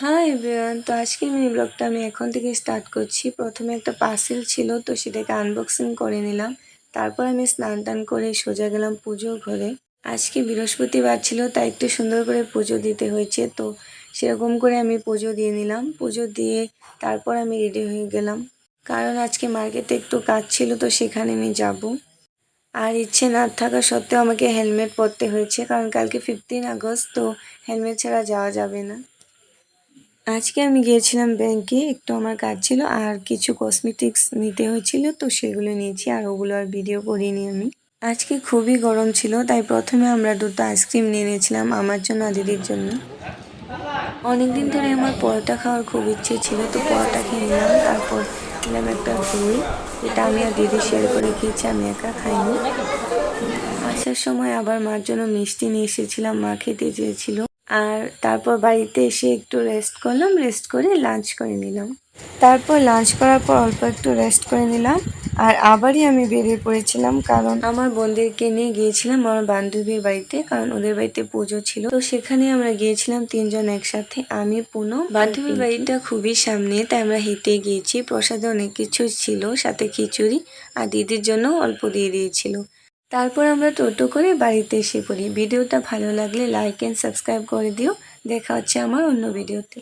Hi everyone, তো আজকের mini ব্লগটা আমি এখন থেকে স্টার্ট করছি। প্রথমে একটা পার্সেল ছিল, তো সেটাকে আনবক্সিং করে নিলাম। তারপর আমি স্নান টান করে সোজা গেলাম পুজোর ঘরে। আজকে বৃহস্পতিবার ছিল, তাই একটু সুন্দর করে পুজো দিতে হয়েছে। তো সেরকম করে আমি পুজো দিয়ে নিলাম। পুজো দিয়ে তারপর আমি রেডি হয়ে গেলাম, কারণ আজকে মার্কেটে একটু কাজ ছিল, তো সেখানে আমি যাব। আর ইচ্ছে না থাকা সত্ত্বেও আমাকে হেলমেট পরতে হয়েছে, কারণ কালকে 15 আগস্ট, তো হেলমেট ছাড়া যাওয়া যাবে না। আজকে আমি গিয়েছিলাম ব্যাংকে, একটু আমার কাজ ছিল আর কিছু কসমেটিক্স নিতে হয়েছিল, তো সেগুলো নিয়েছি আর ওগুলো আর ভিডিও করিনি আমি। আজকে খুবই গরম ছিল, তাই প্রথমে আমরা দুটো আইসক্রিম নিয়ে নিয়েছিলাম আমার জন্য আর দিদির জন্য। অনেকদিন ধরে আমার পরোটা খাওয়ার খুব ইচ্ছে ছিল, তো পরোটা খেয়ে নিলাম। তারপর নিলাম একটা দই, এটা আমি আর দিদি শেয়ার করে খেয়েছি, আমি একা খাইনি। আসার সময় আবার মার জন্য মিষ্টি নিয়ে এসেছিলাম, মা খেতে চেয়েছিল। আর তারপর বাড়িতে এসে একটু রেস্ট করলাম, রেস্ট করে লাঞ্চ করে নিলাম। তারপর লাঞ্চ করার পর অল্প একটু রেস্ট করে নিলাম। আর আবারই আমি বেরিয়ে পড়েছিলাম, কারণ আমার বোনদেরকে নিয়ে গিয়েছিলাম আমার বান্ধবীর বাড়িতে, কারণ ওদের বাড়িতে পুজো ছিল। তো সেখানে আমরা গিয়েছিলাম তিনজন একসাথে, আমি, পুনম। বান্ধবীর বাড়িটা খুবই সামনে, তাই আমরা হেঁটে গিয়েছি। প্রসাদে অনেক কিছু ছিল, সাথে খিচুড়ি, আর দিদির জন্য অল্প দিয়ে দিয়েছিল। তারপর আমরা টোটো করে বাড়িতে এসে পড়ি। ভিডিওটা ভালো লাগলে লাইক অ্যান্ড সাবস্ক্রাইব করে দিও। দেখা হচ্ছে আমার অন্য ভিডিওতে।